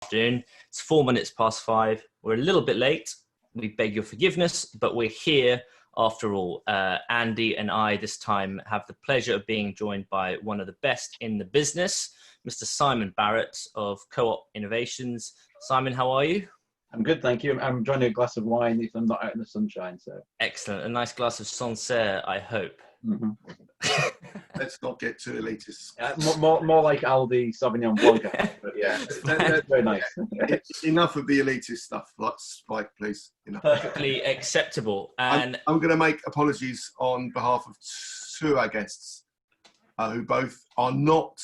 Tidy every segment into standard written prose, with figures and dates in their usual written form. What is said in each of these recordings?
Afternoon. It's 4 minutes past 5. We're a little bit late. We beg your forgiveness, but we're here after all. Andy and I this time have the pleasure of being joined by one of the best in the business, Mr. Simon Barrett of Co-op Innovations. Simon, how are you? I'm good, thank you. I'm enjoying a glass of wine if I'm not out in the sunshine. So excellent. A nice glass of Sancerre, I hope. Mm-hmm. Let's not get too elitist. More like Aldi Sauvignon Blanc, but yeah, very nice. Enough of the elitist stuff. Let's Spike, please. Enough. Perfectly acceptable. And I'm going to make apologies on behalf of two of our guests, who both are not.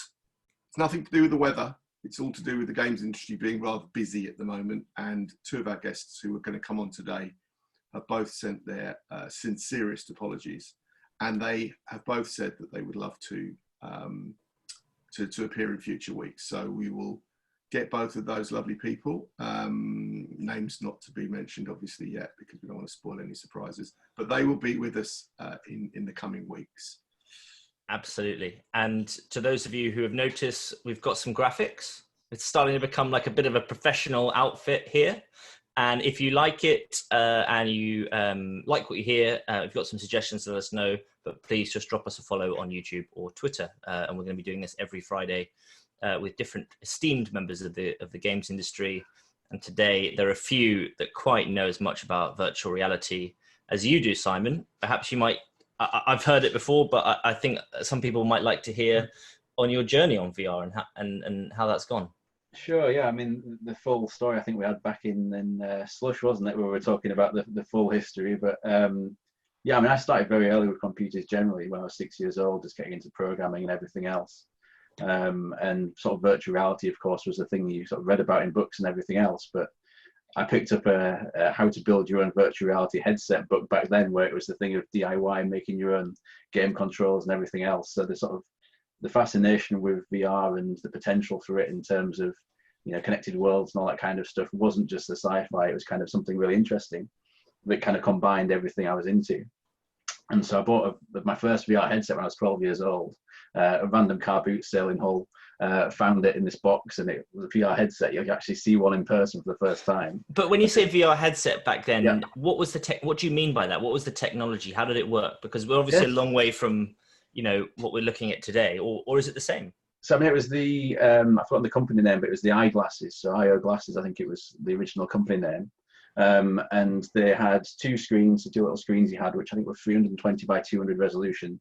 It's nothing to do with the weather. It's all to do with the games industry being rather busy at the moment. And two of our guests who are going to come on today have both sent their sincerest apologies. And they have both said that they would love to appear in future weeks. So we will get both of those lovely people. Names not to be mentioned, obviously, yet, because we don't want to spoil any surprises. But they will be with us in the coming weeks. Absolutely. And to those of you who have noticed, we've got some graphics. It's starting to become like a bit of a professional outfit here. And if you like it and you like what you hear, if you've got some suggestions, let us know. But please just drop us a follow on YouTube or Twitter. And we're going to be doing this every Friday with different esteemed members of the games industry. And today there are a few that quite know as much about virtual reality as you do, Simon. Perhaps you might. I've heard it before, but I think some people might like to hear on your journey on VR and how that's gone. Sure, yeah. I mean, the full story I think we had back in Slush, wasn't it, where we were talking about the full history. But yeah, I mean, I started very early with computers generally when I was 6 years old, just getting into programming and everything else. And sort of virtual reality, of course, was the thing you sort of read about in books and everything else. But I picked up a how to build your own virtual reality headset book back then, where it was the thing of DIY, making your own game controls and everything else. So the fascination with VR and the potential for it in terms of, you know, connected worlds and all that kind of stuff wasn't just the sci-fi. It was kind of something really interesting that kind of combined everything I was into. And so I bought my first VR headset when I was 12 years old, a random car boot sale in Hull. Found it in this box, and it was a VR headset. You actually see one in person for the first time. But when you say VR headset back then, yeah. What was what do you mean by that? What was the technology? How did it work? Because we're obviously a long way from, you know, what we're looking at today, or is it the same? So I mean, it was the I forgot the company name, but it was the eyeglasses. So IO glasses, I think it was the original company name. And they had two little screens you had, which I think were 320 by 200 resolution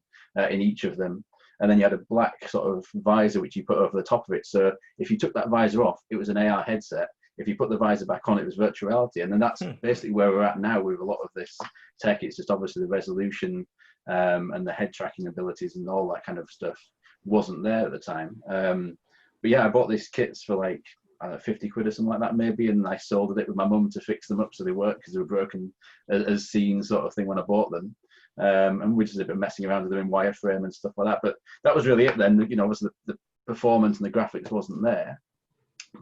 in each of them. And then you had a black sort of visor which you put over the top of it. So if you took that visor off, it was an AR headset. If you put the visor back on, it was virtual reality. And then that's basically where we're at now with a lot of this tech. It's just obviously the resolution and the head tracking abilities and all that kind of stuff wasn't there at the time. But yeah, I bought these kits for like, I don't know, 50 quid or something like that maybe, and I soldered it with my mum to fix them up so they work, because they were broken as seen sort of thing when I bought them. And we just did a bit of messing around with them in wireframe and stuff like that. But that was really it then. You know, obviously the performance and the graphics wasn't there,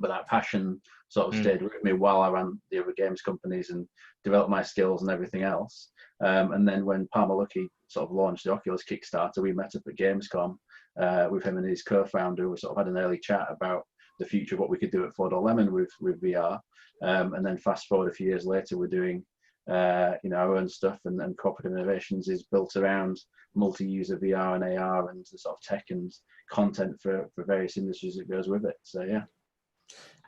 but that passion sort of stayed with me while I ran the other games companies and developed my skills and everything else. And then when Palmer Luckey sort of launched the Oculus Kickstarter, we met up at Gamescom with him and his co-founder. We sort of had an early chat about the future of what we could do at Ford or Lemon with VR. And then fast forward a few years later, we're doing you know, our own stuff, and Corporate Innovations is built around multi-user VR and AR and the sort of tech and content for various industries that goes with it. So yeah.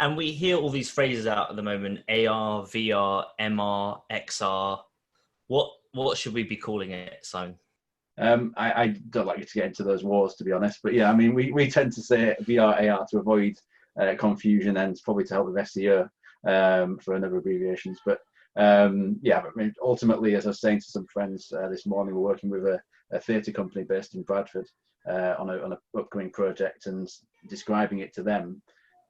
And we hear all these phrases out at the moment: AR, VR, MR, XR. What should we be calling it, Simon? I don't like to get into those wars, to be honest, but yeah, I mean, we tend to say VR, AR to avoid confusion and probably to help with SEO for another abbreviations. But yeah, I mean, ultimately, as I was saying to some friends this morning, we're working with a theatre company based in Bradford on an upcoming project, and describing it to them,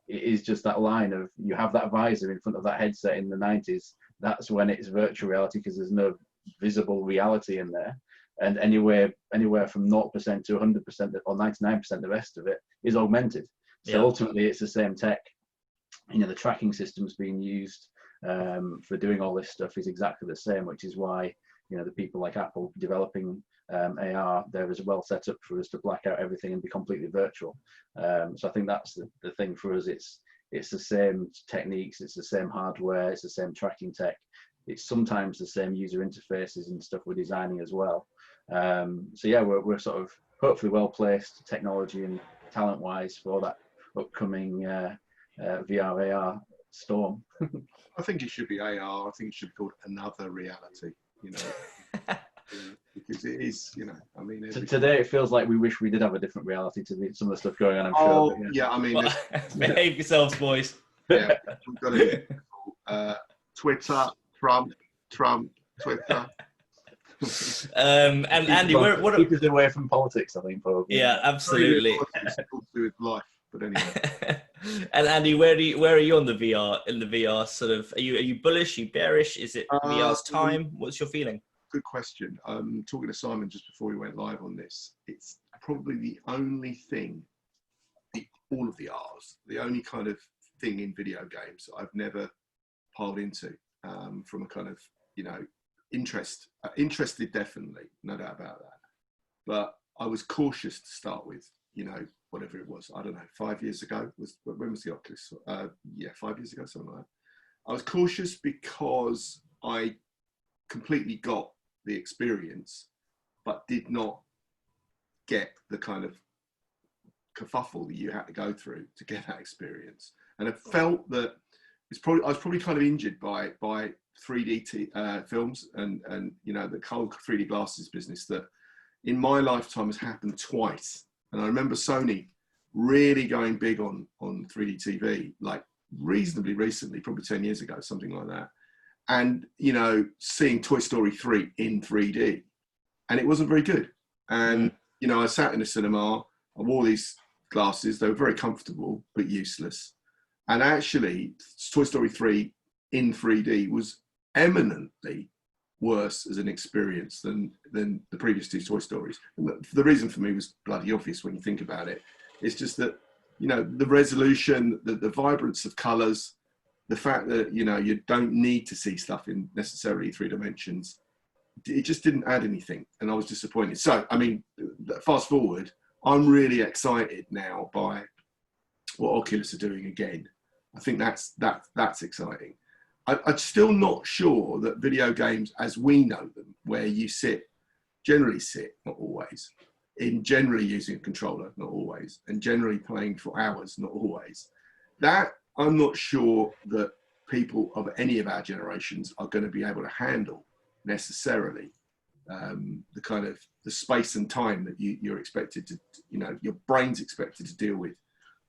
it is just that line of, you have that visor in front of that headset in the 90s. That's when it's virtual reality, because there's no visible reality in there. And anywhere from 0% to 100% or 99%, the rest of it is augmented. So ultimately, it's the same tech. You know, the tracking systems being used for doing all this stuff is exactly the same, which is why, you know, the people like Apple developing AR, they're as well set up for us to black out everything and be completely virtual. So I think that's the thing for us. it's the same techniques, it's the same hardware, it's the same tracking tech. It's sometimes the same user interfaces and stuff we're designing as well. So yeah, we're sort of hopefully well placed technology and talent wise for that upcoming VR AR storm. I think it should be AR. I think it should be called another reality. You know, because it is. You know, I mean, Today it feels like we wish we did have a different reality to some of the stuff going on. I'm sure. Oh yeah, I mean, behave yourselves, boys. Yeah, we've got to Twitter, Trump, Twitter. And Andy, what keep us away from politics, I think. Probably. Yeah, absolutely. It's all to do with life, but anyway. And Andy, where are you on the VR? In the VR, sort of, are you bullish? Are you bearish? Is it VR's time? What's your feeling? Good question. Talking to Simon just before we went live on this, it's probably the only thing, all of the R's, the only kind of thing in video games that I've never piled into from a kind of, you know, interested definitely, no doubt about that. But I was cautious to start with, you know, whatever it was, I don't know, 5 years ago, when was the Oculus? 5 years ago, something like that. I was cautious because I completely got the experience, but did not get the kind of kerfuffle that you had to go through to get that experience. And I felt that I was probably kind of injured by 3D films and you know, the whole 3D glasses business that in my lifetime has happened twice. And I remember Sony really going big on 3D TV, like reasonably recently, probably 10 years ago, something like that. And, you know, seeing Toy Story 3 in 3D, and it wasn't very good. And, you know, I sat in a cinema, I wore these glasses, they were very comfortable, but useless. And actually, Toy Story 3 in 3D was eminently worse as an experience than the previous two Toy Stories. And the reason for me was bloody obvious when you think about it. It's just that, you know, the resolution, the vibrance of colours, the fact that, you know, you don't need to see stuff in necessarily 3 dimensions, it just didn't add anything. And I was disappointed. So, I mean, fast forward, I'm really excited now by what Oculus are doing again. I think that's exciting. I'm still not sure that video games as we know them, where you generally sit, not always, in generally using a controller, not always, and generally playing for hours, not always, that I'm not sure that people of any of our generations are going to be able to handle necessarily the kind of the space and time that you're expected to, you know, your brain's expected to deal with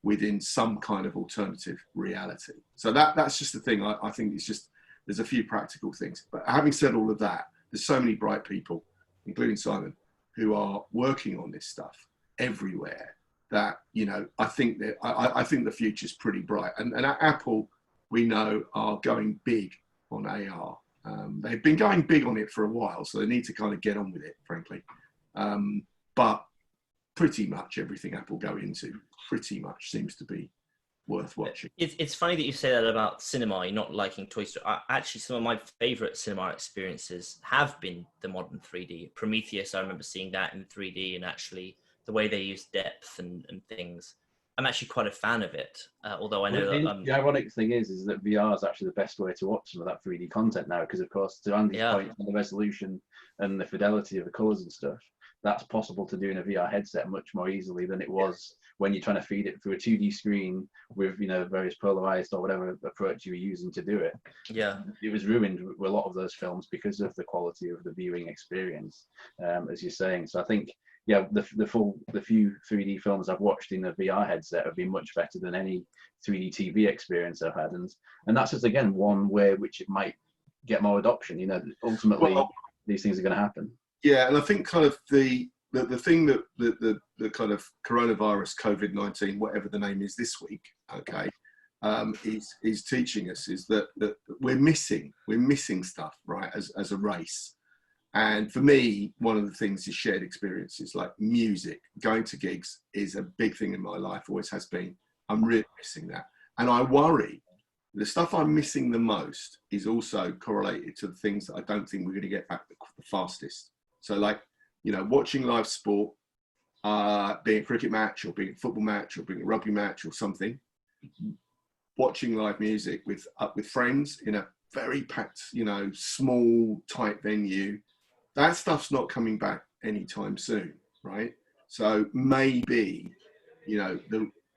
within some kind of alternative reality. So that's just the thing. I think it's just, there's a few practical things. But having said all of that, there's so many bright people, including Simon, who are working on this stuff everywhere that, you know, I think the future's pretty bright. And at Apple, we know, are going big on AR. They've been going big on it for a while, so they need to kind of get on with it, frankly. But pretty much everything Apple go into pretty much seems to be worth watching. It's funny that you say that about cinema, you're not liking Toy Story. Actually, some of my favourite cinema experiences have been the modern 3D. Prometheus, I remember seeing that in 3D, and actually the way they use depth and things. I'm actually quite a fan of it, although I know that... the ironic thing is that VR is actually the best way to watch some of that 3D content now, because, of course, to Andy's point, on the resolution and the fidelity of the colours and stuff, that's possible to do in a VR headset much more easily than it was when you're trying to feed it through a 2D screen with, you know, various polarized or whatever approach you were using to do it. Yeah. It was ruined with a lot of those films because of the quality of the viewing experience, as you're saying. So I think, yeah, the few 3D films I've watched in a VR headset have been much better than any 3D TV experience I've had. And that's just, again, one way which it might get more adoption. You know, ultimately, these things are going to happen. Yeah, and I think kind of the thing that the kind of coronavirus, COVID-19, whatever the name is this week, okay, is teaching us is that we're missing stuff, right, as a race. And for me, one of the things is shared experiences, like music. Going to gigs is a big thing in my life, always has been. I'm really missing that. And I worry the stuff I'm missing the most is also correlated to the things that I don't think we're going to get back the fastest. So, like, you know, watching live sport, being a cricket match or being a football match or being a rugby match or something, watching live music with friends in a very packed, you know, small, tight venue. That stuff's not coming back anytime soon, right? So maybe, you know,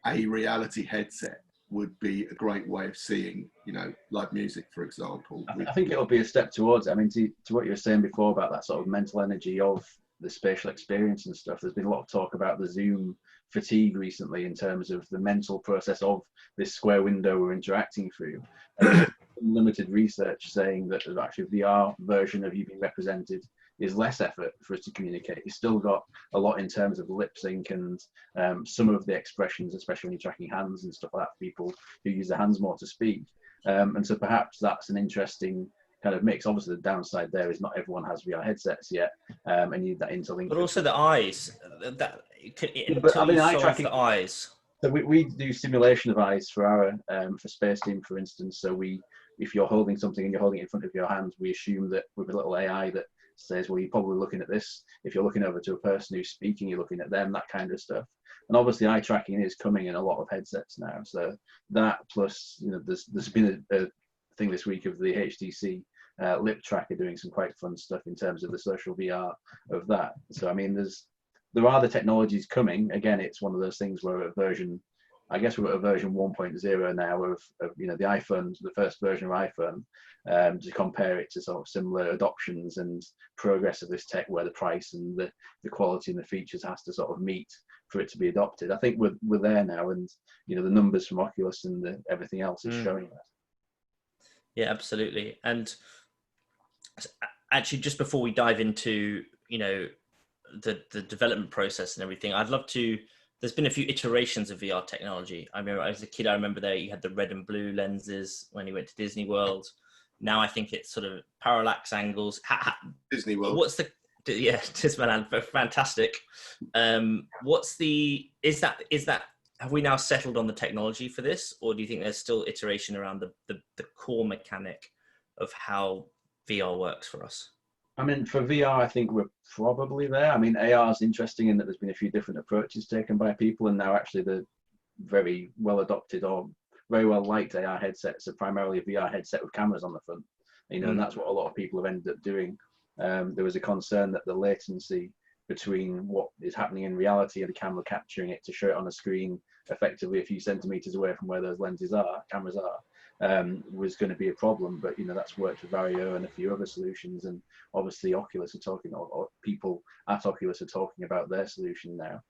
a reality headset would be a great way of seeing, you know, live music, for example. I think it'll be a step towards it. I mean, to what you were saying before about that sort of mental energy of the spatial experience and stuff, there's been a lot of talk about the Zoom fatigue recently in terms of the mental process of this square window we're interacting through. And limited research saying that actually VR version of you being represented is less effort for us to communicate. You've still got a lot in terms of lip sync and some of the expressions, especially when you're tracking hands and stuff like that, people who use their hands more to speak. And so perhaps that's an interesting kind of mix. Obviously, the downside there is not everyone has VR headsets yet, and you need that interlink. But also the eyes. That I mean, eye tracking. The eyes. So we do simulation of eyes for our for Space Team, for instance. So if you're holding something and you're holding it in front of your hand, we assume that with a little AI that says, well, you're probably looking at this. If you're looking over to a person who's speaking, you're looking at them, that kind of stuff. And obviously, eye tracking is coming in a lot of headsets now. So that plus, you know, there's been a thing this week of the HTC lip tracker doing some quite fun stuff in terms of the social VR of that. So I mean, there are the technologies coming. Again, it's one of those things where I guess we're at a version 1.0 now of you know, the iPhone, the first version of iPhone, to compare it to sort of similar adoptions and progress of this tech, where the price and the quality and the features has to sort of meet for it to be adopted. I think we're there now, and you know, the numbers from Oculus and everything else is showing that. Yeah, absolutely. And actually, just before we dive into, you know, the development process and everything, I'd love to. There's been a few iterations of VR technology. I remember as a kid, I remember there you had the red and blue lenses when you went to Disney World. Now I think it's sort of parallax angles. Disney World. What's the Disneyland? Fantastic. Is that have we now settled on the technology for this, or do you think there's still iteration around the core mechanic of how VR works for us? I mean, for VR, I think we're probably there. I mean, AR is interesting in that there's been a few different approaches taken by people, and now actually the very well adopted or very well liked AR headsets are primarily a VR headset with cameras on the front. You know, and that's what a lot of people have ended up doing. There was a concern that the latency between what is happening in reality and the camera capturing it to show it on a screen effectively a few centimeters away from where those cameras are, was going to be a problem. But you know, that's worked with Vario and a few other solutions, and obviously Oculus are talking, or people at Oculus are talking about their solution now.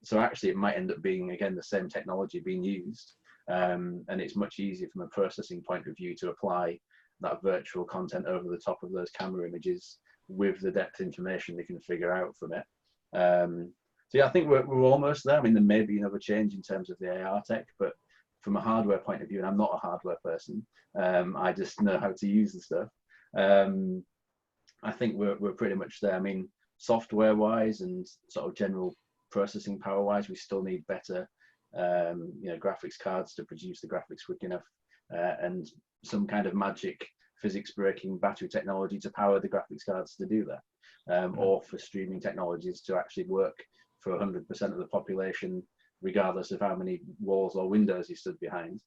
So actually it might end up being, again, the same technology being used, and it's much easier from a processing point of view to apply that virtual content over the top of those camera images with the depth information they can figure out from it. So yeah, I think we're almost there. I mean, there may be another change in terms of the AR tech, but from a hardware point of view, and I'm not a hardware person, I just know how to use the stuff. I think we're pretty much there. I mean, software-wise and sort of general processing power-wise, we still need better, you know, graphics cards to produce the graphics quick enough, and some kind of magic physics-breaking battery technology to power the graphics cards to do that, or for streaming technologies to actually work for 100% of the population, regardless of how many walls or windows you stood behind,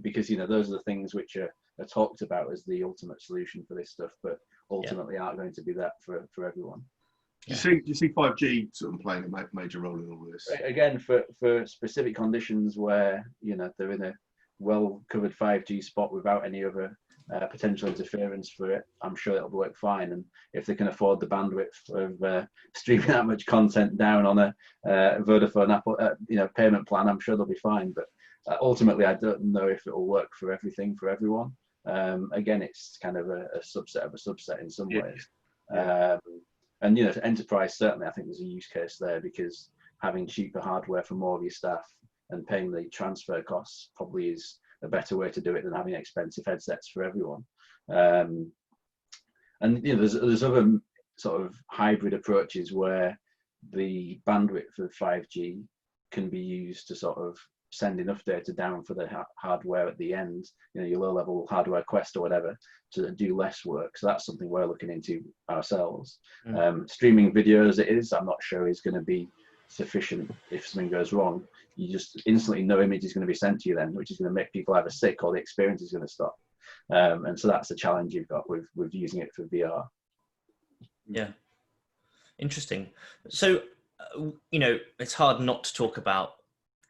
because you know, those are the things which are talked about as the ultimate solution for this stuff, but ultimately aren't going to be that for everyone. Do you see 5G sort of playing a major role in all this? Again, for specific conditions where, you know, they're in a well-covered 5G spot without any other potential interference for it, I'm sure it'll work fine. And if they can afford the bandwidth of streaming that much content down on a Vodafone Apple, you know, payment plan, I'm sure they'll be fine. But ultimately, I don't know if it'll work for everything for everyone. Again, it's kind of a subset of a subset in some ways. And you know, for enterprise, certainly, I think there's a use case there, because having cheaper hardware for more of your staff and paying the transfer costs probably is a better way to do it than having expensive headsets for everyone. And you know, there's other sort of hybrid approaches where the bandwidth of 5G can be used to sort of send enough data down for the hardware at the end, you know, your low-level hardware Quest or whatever, to do less work. So that's something we're looking into ourselves. Streaming video as it is, I'm not sure is going to be sufficient if something goes wrong. You just instantly no image is going to be sent to you then, which is going to make people either sick or the experience is going to stop. And so that's the challenge you've got with using it for VR. Yeah, interesting. So, it's hard not to talk about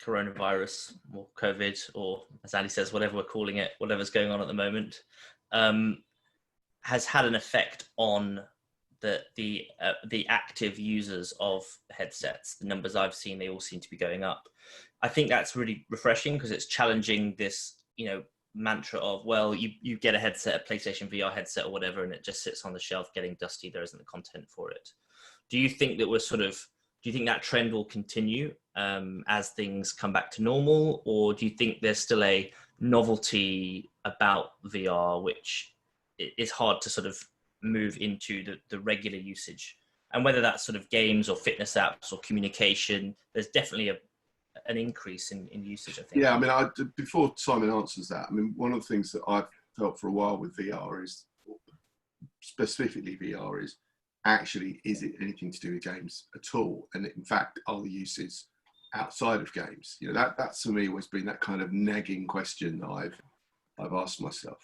coronavirus or COVID, or as Andy says, whatever we're calling it, whatever's going on at the moment, has had an effect on the active users of headsets. The numbers I've seen, they all seem to be going up. I think that's really refreshing because it's challenging this, mantra of, well, you get a headset, a PlayStation VR headset or whatever, and it just sits on the shelf getting dusty. There isn't the content for it. Do you think that do you think that trend will continue as things come back to normal? Or do you think there's still a novelty about VR, which is hard to sort of move into the regular usage? And whether that's sort of games or fitness apps or communication, there's definitely an increase in usage, I think. Yeah, I mean, before Simon answers that, I mean, one of the things that I've felt for a while with VR is, specifically VR, is actually, is it anything to do with games at all? And in fact, are the uses outside of games? That's for me always been that kind of nagging question that I've asked myself.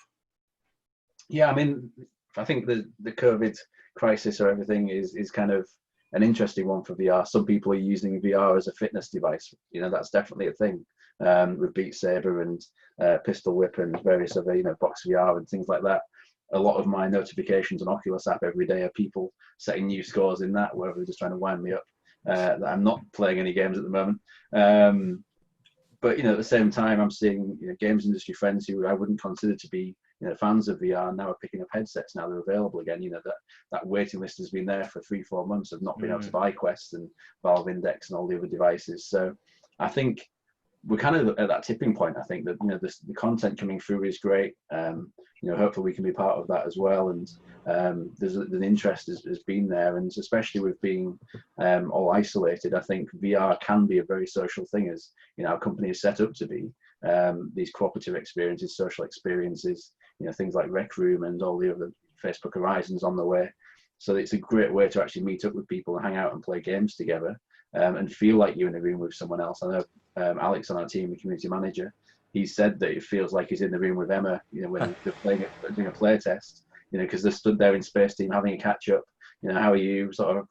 Yeah, I mean, I think the COVID crisis or everything is kind of an interesting one for VR. Some people are using VR as a fitness device. That's definitely a thing with Beat Saber and Pistol Whip and various other, Box VR and things like that. A lot of my notifications on Oculus app every day are people setting new scores in that, whether they're just trying to wind me up. That I'm not playing any games at the moment. But at the same time, I'm seeing games industry friends who I wouldn't consider to be fans of VR now are picking up headsets. Now they're available again. That waiting list has been there for 3-4 months of not being able to buy Quest and Valve Index and all the other devices. So I think we're kind of at that tipping point. I think that the content coming through is great. Hopefully we can be part of that as well. And there's an interest has been there, and especially with being all isolated, I think VR can be a very social thing, as our company is set up to be. These cooperative experiences, social experiences, things like Rec Room and all the other Facebook Horizons on the way. So it's a great way to actually meet up with people and hang out and play games together and feel like you're in a room with someone else. I know Alex on our team, the community manager, he said that it feels like he's in the room with Emma, when they're doing a play test, because they're stood there in Space Team having a catch up. How are you, sort of,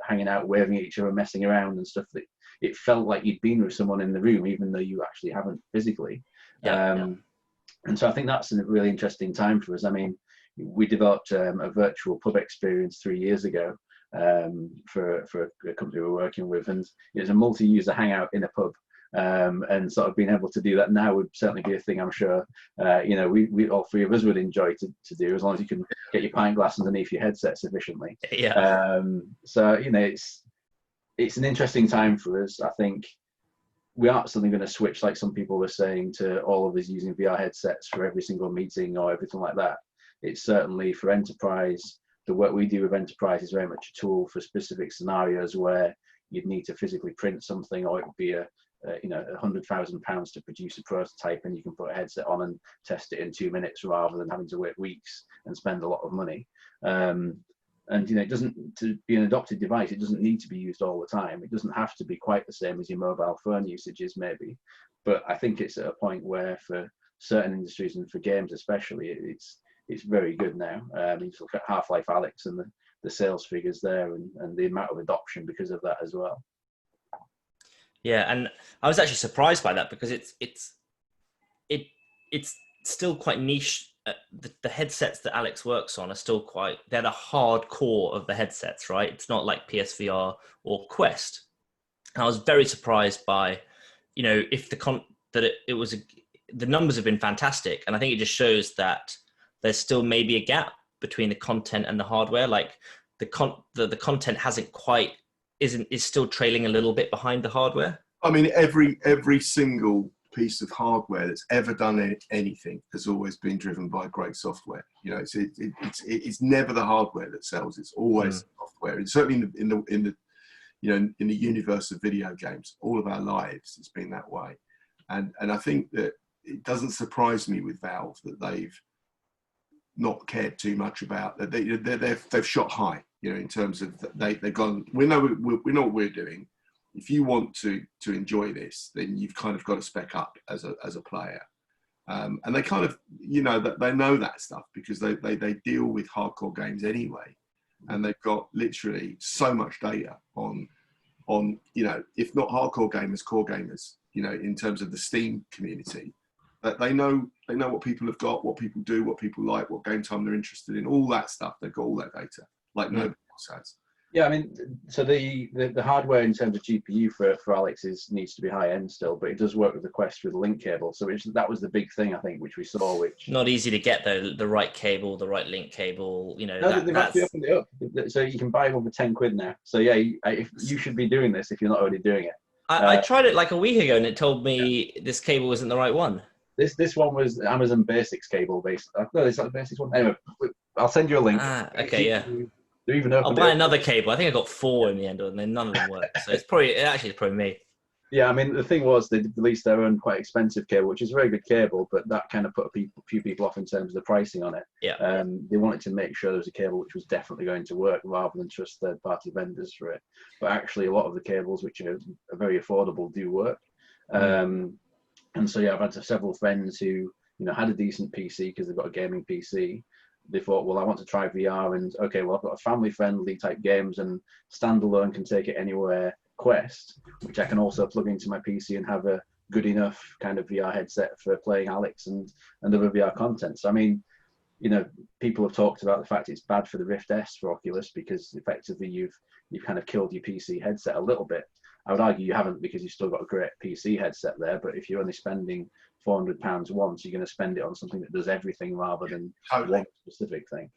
hanging out, waving at each other, messing around and stuff. That it felt like you'd been with someone in the room, even though you actually haven't physically. And so I think that's a really interesting time for us. I mean, we developed a virtual pub experience 3 years ago for a company we're working with, and it was a multi-user hangout in a pub. And sort of being able to do that now would certainly be a thing I'm sure we all three of us would enjoy to do, as long as you can get your pint glass underneath your headset sufficiently. So it's an interesting time for us. I think we aren't suddenly going to switch, like some people were saying, to all of us using VR headsets for every single meeting or everything like that. It's certainly for enterprise. The work we do with enterprise is very much a tool for specific scenarios where you'd need to physically print something, or it would be £100,000 to produce a prototype, and you can put a headset on and test it in 2 minutes rather than having to wait weeks and spend a lot of money. And it doesn't, to be an adopted device, it doesn't need to be used all the time. It doesn't have to be quite the same as your mobile phone usages, maybe. But I think it's at a point where, for certain industries and for games especially, it's very good now. You just look at Half-Life Alyx and the sales figures there, and the amount of adoption because of that as well. Yeah, and I was actually surprised by that, because it's still quite niche. The headsets that Alex works on are still they're the hardcore of the headsets, right? It's not like PSVR or Quest. And I was very surprised by, if the numbers have been fantastic, and I think it just shows that there's still maybe a gap between the content and the hardware. Like the content is still trailing a little bit behind the hardware. I mean, every single piece of hardware that's ever done anything has always been driven by great software. It's never the hardware that sells; it's always software. And certainly in the universe of video games, all of our lives, it's been that way. And I think that it doesn't surprise me with Valve that they've not cared too much about that. They've shot high, in terms of they've gone. We know what we're doing. if you want to enjoy this, then you've kind of got to spec up as a player. And they kind of, that they know that stuff because they deal with hardcore games anyway, and they've got literally so much data on if not hardcore gamers, core gamers, in terms of the Steam community, that they know what people have got, what people do, what people like, what game time they're interested in, all that stuff. They've got all that data like nobody else has. Yeah, I mean, so the hardware in terms of GPU for Alex needs to be high end still, but it does work with the Quest with the link cable. So that was the big thing, I think, which we saw. Which not easy to get though, the right cable, the right link cable. No, they've actually opened it up, so you can buy them for £10 now. So yeah, you should be doing this if you're not already doing it. I tried it like a week ago, and it told me this cable wasn't the right one. This one was Amazon Basics cable based. No, it's not the Basics one. Anyway, I'll send you a link. Okay, yeah. I'll buy another cable. I think I got 4 in the end, and then none of them work. So it's probably me. Yeah, I mean, the thing was they released their own quite expensive cable, which is a very good cable, but that kind of put a few people off in terms of the pricing on it. Yeah. They wanted to make sure there was a cable which was definitely going to work rather than trust third-party vendors for it. But actually, a lot of the cables, which are very affordable, do work. And so, yeah, I've had several friends who, had a decent PC because they've got a gaming PC. They thought, well, I want to try VR, and okay, well, I've got a family-friendly type games and standalone can take it anywhere Quest, which I can also plug into my PC and have a good enough kind of VR headset for playing Alex and other VR content. So, I mean, people have talked about the fact it's bad for the Rift S for Oculus because effectively you've kind of killed your PC headset a little bit. I would argue you haven't because you've still got a great PC headset there, but if you're only spending £400 once, you're going to spend it on something that does everything rather than one specific thing.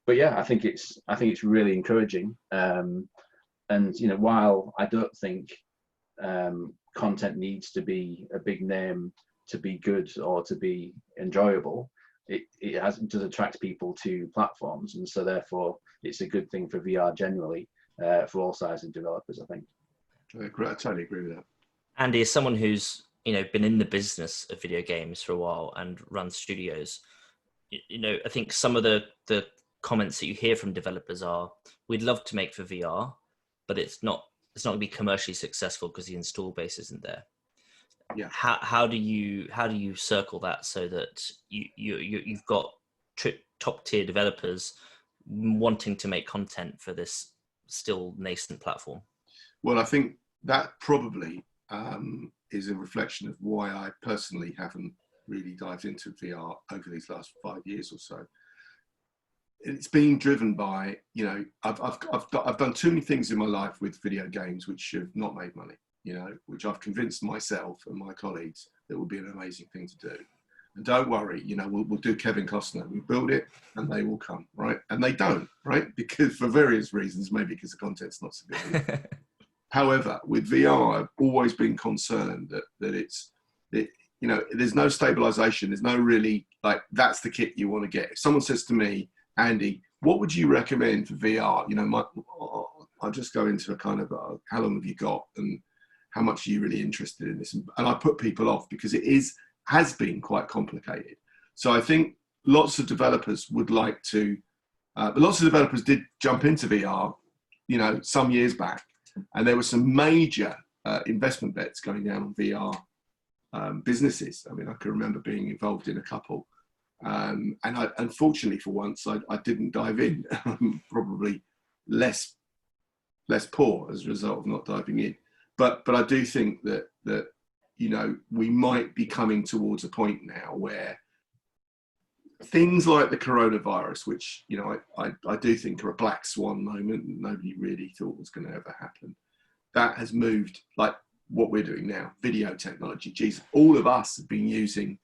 But yeah, I think it's really encouraging. And while I don't think content needs to be a big name to be good or to be enjoyable, it does attract people to platforms, and so therefore it's a good thing for VR generally for all sizes of developers, I think. I totally agree with that. Andy, as someone who's been in the business of video games for a while and runs studios, I think some of the comments that you hear from developers are, we'd love to make for VR, but it's not going to be commercially successful because the install base isn't there. Yeah. How do you circle that so that you've got top tier developers wanting to make content for this still nascent platform? Well, I think that probably is a reflection of why I personally haven't really dived into VR over these last 5 years or so. It's being driven by, I've done too many things in my life with video games which have not made money, which I've convinced myself and my colleagues that would be an amazing thing to do. And don't worry, we'll do Kevin Costner. We build it and they will come, right? And they don't, right? Because for various reasons, maybe because the content's not so good. However, with VR, I've always been concerned that there's no stabilization. There's no really, that's the kit you want to get. If someone says to me, Andy, what would you recommend for VR? I'll just go into a kind of, how long have you got? And how much are you really interested in this? And I put people off because it has been quite complicated. So I think lots of developers would like to, lots of developers did jump into VR, some years back. And there were some major investment bets going down on VR businesses. I mean, I can remember being involved in a couple. And unfortunately for once, I didn't dive in, probably less poor as a result of not diving in. But I do think that we might be coming towards a point now where things like the coronavirus, which I do think are a black swan moment that nobody really thought was going to ever happen, that has moved like what we're doing now, video technology. Geez, all of us have been using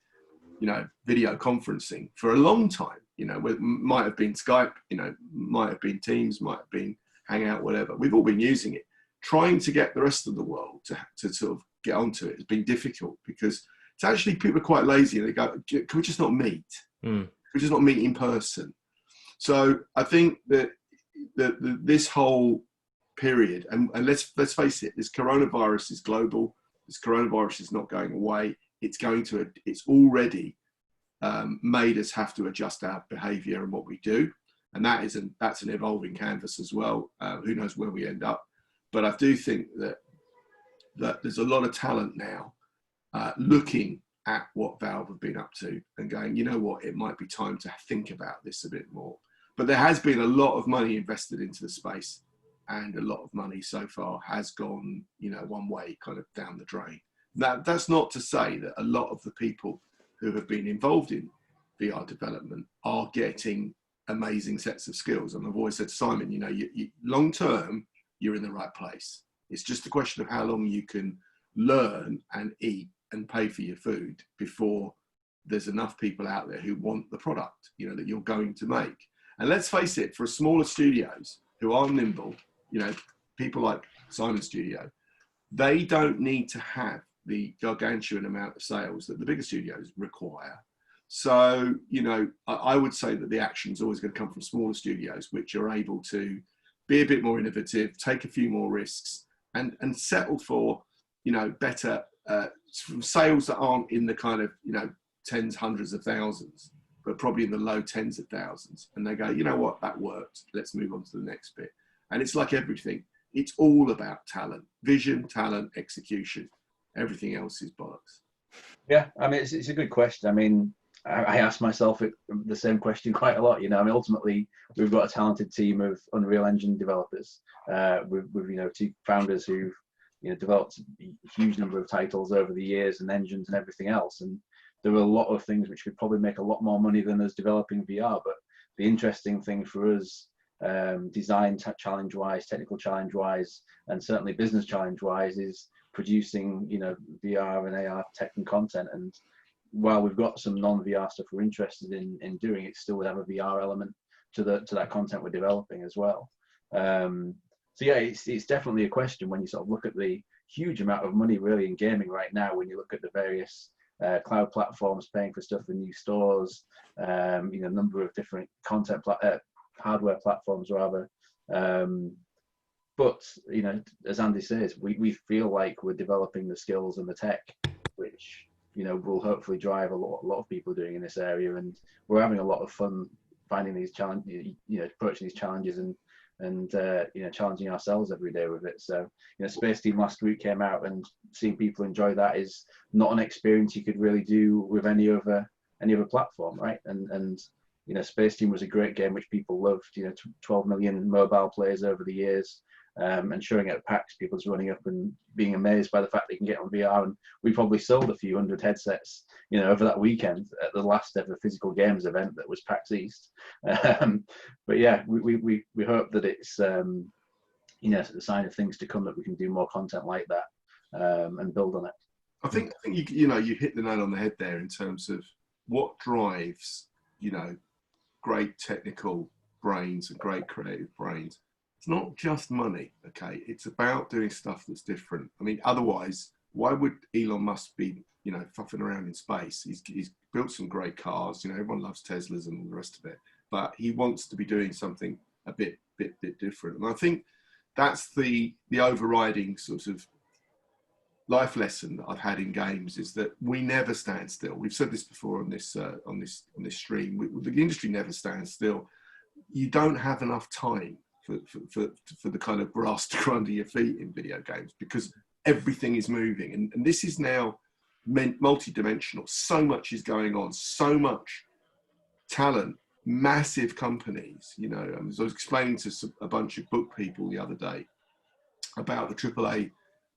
video conferencing for a long time. It might have been Skype, might have been Teams, might have been Hangout, whatever. We've all been using it. Trying to get the rest of the world to sort of get onto it has been difficult because it's actually, people are quite lazy and they go, can we just not meet? Can we just not meet in person? So I think that this whole period, and let's face it, this coronavirus is global. This coronavirus is not going away. It's already made us have to adjust our behaviour and what we do. And that's an evolving canvas as well. Who knows where we end up. But I do think that there's a lot of talent now looking at what Valve have been up to and going, you know what, it might be time to think about this a bit more. But there has been a lot of money invested into the space, and a lot of money so far has gone, one way, kind of down the drain. That's not to say that a lot of the people who have been involved in VR development are getting amazing sets of skills. And I've always said to Simon, you long term, you're in the right place. It's just a question of how long you can learn and eat and pay for your food before there's enough people out there who want the product, that you're going to make. And let's face it, for smaller studios who are nimble, people like Simon's studio, they don't need to have the gargantuan amount of sales that the bigger studios require. So, I would say that the action is always going to come from smaller studios, which are able to be a bit more innovative, take a few more risks, and settle for, better from sales that aren't in the kind of, tens, hundreds of thousands, but probably in the low tens of thousands. And they go, you know what, that worked. Let's move on to the next bit. And it's like everything. It's all about talent, vision, talent, execution. Everything else is bollocks. Yeah, I mean, it's a good question. I mean, I ask myself the same question quite a lot. Ultimately, we've got a talented team of Unreal Engine developers with two founders who've developed a huge number of titles over the years and engines and everything else. And there are a lot of things which could probably make a lot more money than us developing VR. But the interesting thing for us, design challenge-wise, technical challenge-wise, and certainly business challenge-wise, is producing VR and AR tech and content. And while we've got some non-VR stuff we're interested in doing, it still would have a VR element to that content we're developing as well. So yeah, it's definitely a question when you sort of look at the huge amount of money really in gaming right now. When you look at the various cloud platforms paying for stuff in new stores, number of different content hardware platforms rather. But as Andy says, we feel like we're developing the skills and the tech, which will hopefully drive a lot of people doing in this area. And we're having a lot of fun finding these challenges, approaching these challenges and challenging ourselves every day with it. So Space Team last week came out, and seeing people enjoy that is not an experience you could really do with any other platform, right? And Space Team was a great game which people loved. 12 million mobile players over the years, and showing it at PAX, people just running up and being amazed by the fact they can get on VR. And we probably sold a few hundred headsets, over that weekend at the last ever physical games event that was PAX East. But yeah, we hope that it's a sign of things to come, that we can do more content like that and build on it. I think you hit the nail on the head there in terms of what drives great technical brains and great creative brains. It's not just money, okay? It's about doing stuff that's different. I mean, otherwise, why would Elon Musk be, fuffing around in space? He's built some great cars. Everyone loves Teslas and all the rest of it, but he wants to be doing something a bit different. And I think that's the overriding sort of life lesson that I've had in games, is that we never stand still. We've said this before on this stream. The industry never stands still. You don't have enough time for the kind of grass to grow under your feet in video games, because everything is moving, and this is now multi-dimensional. So much is going on, so much talent, massive companies. I was explaining to a bunch of book people the other day about the AAA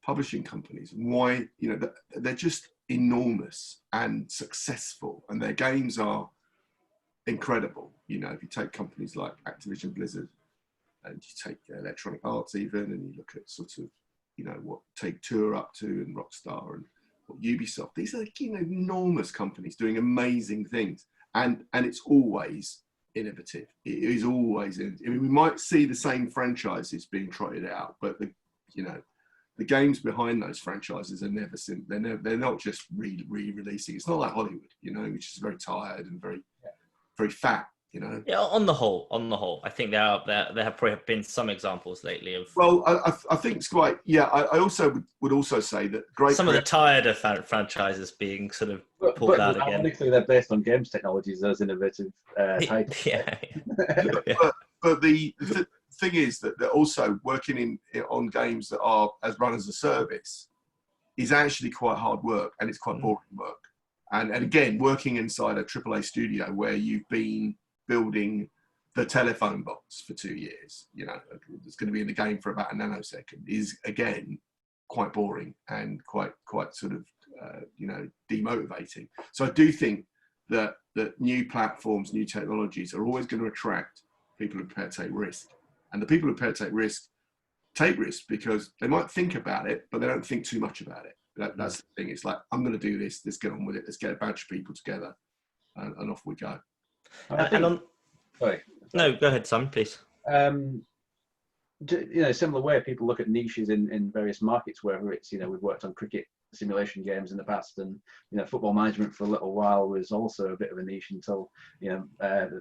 publishing companies and why they're just enormous and successful, and their games are incredible. If you take companies like Activision Blizzard, and you take Electronic Arts even, and you look at sort of, what Take-Two are up to, and Rockstar, and what Ubisoft. These are enormous companies doing amazing things, and it's always innovative. It is always. I mean, we might see the same franchises being trotted out, but the games behind those franchises are never they're not just re-releasing. It's not like Hollywood, which is very tired and very fat. Yeah, on the whole, I think there have probably been some examples lately of. Well, I think it's quite. Yeah, I also would also say that some of the tired franchises being sort of pulled out again. Ironically, they're based on games technologies, those innovative titles. Yeah. But the thing is that also working on games that are as run as a service is actually quite hard work, and it's quite boring work. And again, working inside a AAA studio where you've been building the telephone box for 2 years, you know, it's going to be in the game for about a nanosecond, is again quite boring and quite sort of you know, demotivating. So I do think that new platforms, new technologies are always going to attract people who are prepared to take risk. And the people who are prepared to take risk because they might think about it, but they don't think too much about it. That's the thing. It's like, I'm going to do this. Let's get on with it. Let's get a bunch of people together, and off we go. Sorry. No, go ahead, Simon, please. You know, similar way people look at niches in various markets, whether it's, you know, we've worked on cricket simulation games in the past, and, you know, football management for a little while was also a bit of a niche until, you know,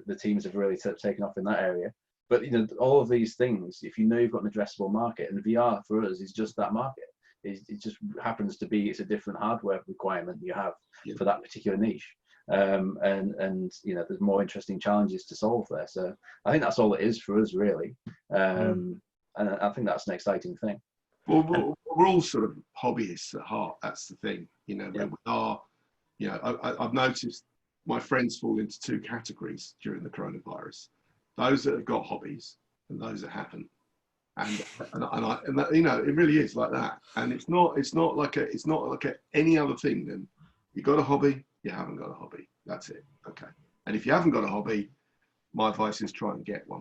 the teams have really taken off in that area. But, you know, all of these things, if you know you've got an addressable market, and VR for us is just that market. It just happens to be, it's a different hardware requirement you have for that particular niche. And you know, there's more interesting challenges to solve there. So I think that's all it is for us, really. And I think that's an exciting thing. Well, we're all sort of hobbyists at heart. That's the thing. You know, we are. You know, I've noticed my friends fall into two categories during the coronavirus: those that have got hobbies and those that haven't. And that, you know, it really is like that. And it's not like any other thing. Then you got a hobby, you haven't got a hobby. That's it. Okay. And if you haven't got a hobby, my advice is try and get one.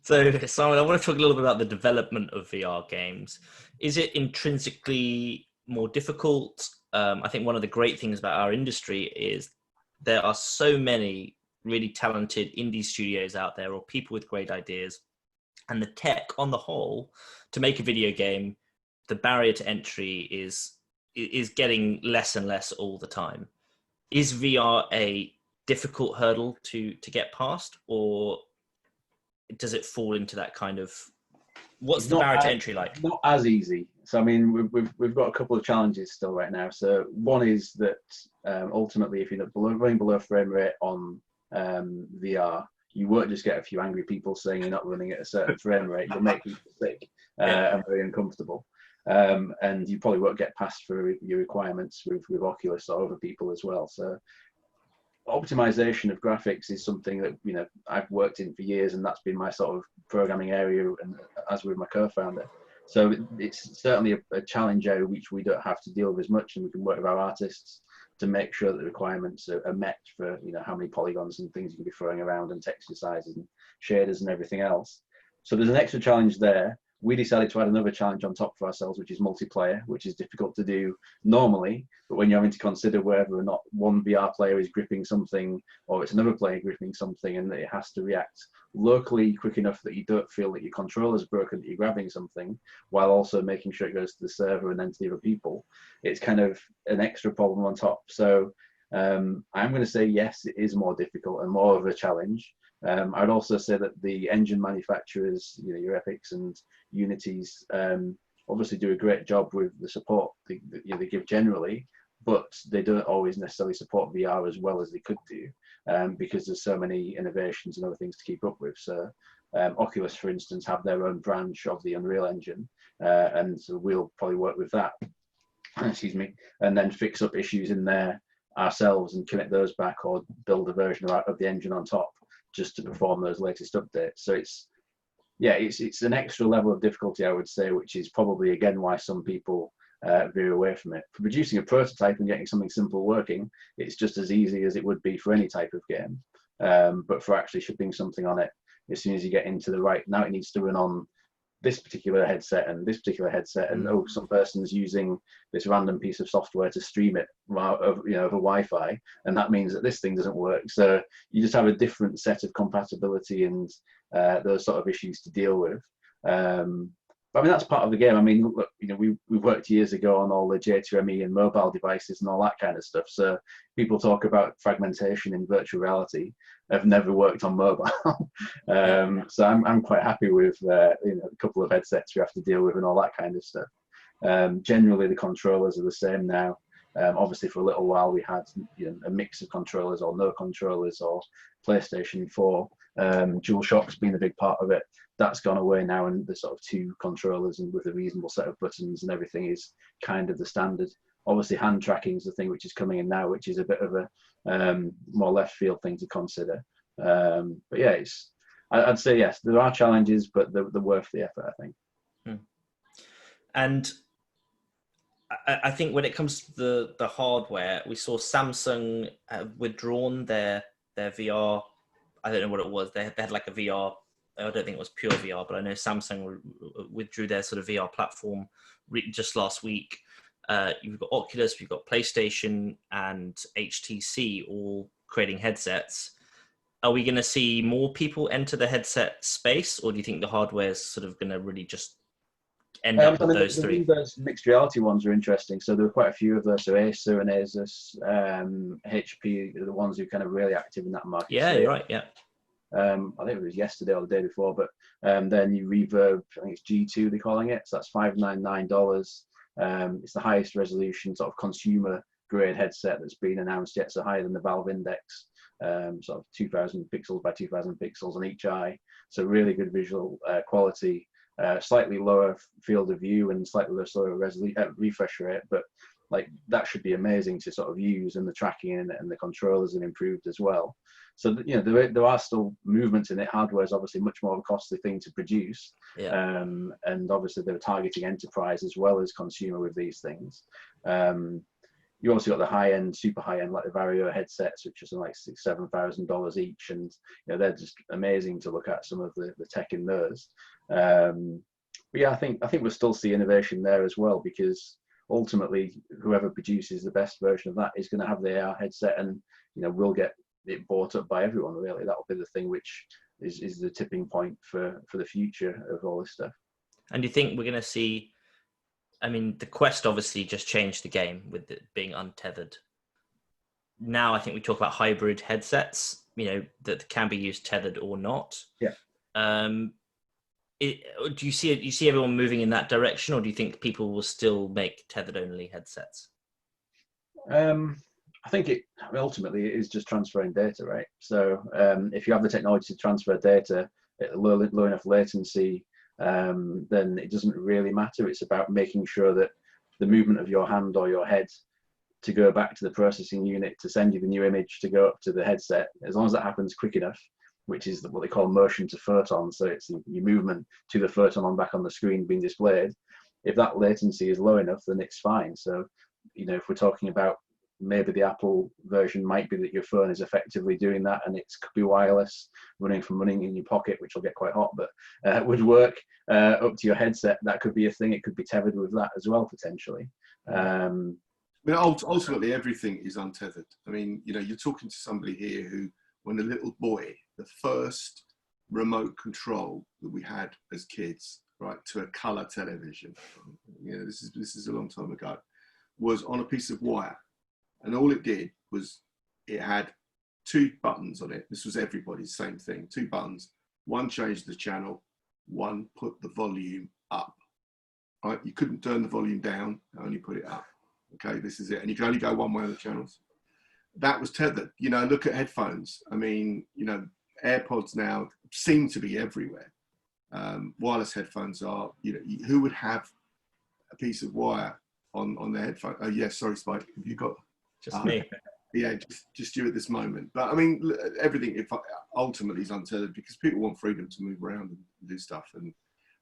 So, Simon, I want to talk a little bit about the development of VR games. Is it intrinsically more difficult? I think one of the great things about our industry is there are so many really talented indie studios out there, or people with great ideas. And the tech on the whole, to make a video game, the barrier to entry is getting less and less all the time. Is VR a difficult hurdle to get past, or does it fall into that kind of, what's the barrier to entry like? Not as easy. So I mean, we've got a couple of challenges still right now. So one is that ultimately, if you're running below frame rate on VR, you won't just get a few angry people saying you're not running at a certain frame rate. You'll make people sick and very uncomfortable. And you probably won't get past for your requirements with Oculus or other people as well. So optimization of graphics is something that, you know, I've worked in for years, and that's been my sort of programming area, and as with my co-founder. So it's certainly a challenge area which we don't have to deal with as much, and we can work with our artists to make sure that the requirements are met for, you know, how many polygons and things you can be throwing around, and texture sizes and shaders and everything else. So there's an extra challenge there. We decided to add another challenge on top for ourselves, which is multiplayer, which is difficult to do normally, but when you're having to consider whether or not one VR player is gripping something or it's another player gripping something, and that it has to react locally quick enough that you don't feel that your controller's broken, that you're grabbing something, while also making sure it goes to the server and then to the other people, it's kind of an extra problem on top. So I'm going to say yes, it is more difficult and more of a challenge. I'd also say that the engine manufacturers, you know, your Epics and Unities, obviously do a great job with the support they give generally, but they don't always necessarily support VR as well as they could do, because there's so many innovations and other things to keep up with. So Oculus, for instance, have their own branch of the Unreal Engine, and so we'll probably work with that, excuse me, and then fix up issues in there ourselves and connect those back, or build a version of the engine on top just to perform those latest updates. So it's an extra level of difficulty, I would say, which is probably again why some people veer away from it. For producing a prototype and getting something simple working, it's just as easy as it would be for any type of game. But for actually shipping something on it, as soon as you get into the right, now it needs to run on this particular headset and this particular headset, and oh, some person's using this random piece of software to stream it over, you know, over Wi-Fi, and that means that this thing doesn't work. So you just have a different set of compatibility and those sort of issues to deal with. But I mean, that's part of the game. I mean, look, you know, we worked years ago on all the J2ME and mobile devices and all that kind of stuff. So people talk about fragmentation in virtual reality. I've never worked on mobile. So I'm quite happy with, you know, a couple of headsets we have to deal with and all that kind of stuff. Generally, the controllers are the same now. Obviously, for a little while, we had, you know, a mix of controllers or no controllers or PlayStation 4. DualShock's been a big part of it. That's gone away now, and the sort of 2 controllers and with a reasonable set of buttons and everything is kind of the standard. Obviously, hand tracking is the thing which is coming in now, which is a bit of a more left field thing to consider. But yeah, I'd say yes, there are challenges, but they're worth the effort, I think. And I think when it comes to the hardware, we saw Samsung withdrawn their VR. I don't know what it was. They had like a VR. I don't think it was pure VR, but I know Samsung withdrew their sort of VR platform just last week. You've got Oculus, you've got PlayStation, and HTC all creating headsets. Are we going to see more people enter the headset space, or do you think the hardware is sort of going to really just end up with those three? Those mixed reality ones are interesting. So there were quite a few of those. So Acer and Asus, HP are the ones who are kind of really active in that market. Yeah, you're right. Yeah. I think it was yesterday or the day before, but then you Reverb, I think it's G2 they're calling it. So that's $599. It's the highest resolution sort of consumer grade headset that's been announced yet, so higher than the Valve Index, sort of 2000 pixels by 2000 pixels on each eye. So really good visual quality, slightly lower field of view and slightly lower refresh rate, but like that should be amazing to sort of use, and the tracking in it and the controllers have improved as well. So there are still movements in it. Hardware is obviously much more of a costly thing to produce, and obviously they're targeting enterprise as well as consumer with these things. You also got the high-end, super high-end, like the Vario headsets, which are like $6,000-$7,000 each, and they're just amazing to look at, some of the tech in those. But yeah, I think we'll still see innovation there as well, because ultimately, whoever produces the best version of that is going to have the AR headset, and we'll get it bought up by everyone. Really, that'll be the thing which is the tipping point for the future of all this stuff. And do you think we're going to see? I mean, the Quest obviously just changed the game with it being untethered. Now, I think we talk about hybrid headsets, that can be used tethered or not. Yeah. Do you see everyone moving in that direction, or do you think people will still make tethered only headsets? I think ultimately it is just transferring data, right? So if you have the technology to transfer data at low enough latency, then it doesn't really matter. It's about making sure that the movement of your hand or your head to go back to the processing unit to send you the new image to go up to the headset, as long as that happens quick enough, which is what they call motion to photon. So it's your movement to the photon back on the screen being displayed. If that latency is low enough, then it's fine. So, if we're talking about maybe the Apple version might be that your phone is effectively doing that, and it could be wireless, running in your pocket, which will get quite hot, but would work up to your headset. That could be a thing. It could be tethered with that as well, potentially. Ultimately, everything is untethered. I mean, you're talking to somebody here who, when a little boy, the first remote control that we had as kids, right, to a color television, this is a long time ago, was on a piece of wire. And all it did was it had 2 buttons on it. This was everybody's same thing. 2 buttons. One changed the channel. One put the volume up. Right? You couldn't turn the volume down. Only put it up. Okay, this is it. And you can only go one way on the channels. That was tethered. Look at headphones. I mean, AirPods now seem to be everywhere. Wireless headphones are. Who would have a piece of wire on their headphone? Oh, yes. Sorry, Spike. Have you got? Just me. Yeah, just you at this moment. But I mean, everything ultimately is untethered because people want freedom to move around and do stuff, and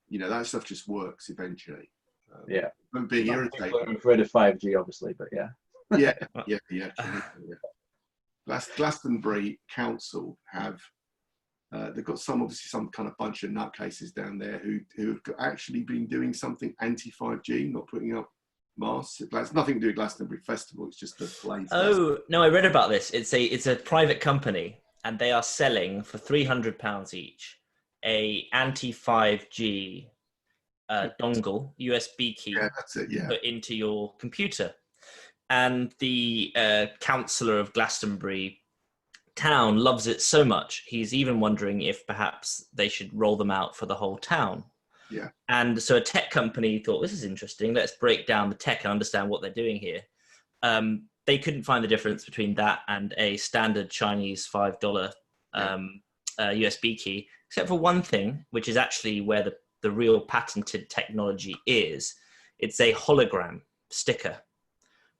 that stuff just works eventually. I'm being irritated. I'm afraid of 5G, obviously, but yeah. Yeah. Glastonbury Council have they've got obviously some kind of bunch of nutcases down there who have actually been doing something anti-5G, not putting up masks. It's nothing to do with Glastonbury Festival. It's just the place. Oh no, I read about this. It's a private company, and they are selling for £300 each a anti-5G dongle USB key. Yeah, that's it. Yeah, put into your computer. And the councillor of Glastonbury town loves it so much, he's even wondering if perhaps they should roll them out for the whole town. Yeah. And so a tech company thought, this is interesting. Let's break down the tech and understand what they're doing here. They couldn't find the difference between that and a standard Chinese $5 USB key, except for one thing, which is actually where the real patented technology is. It's a hologram sticker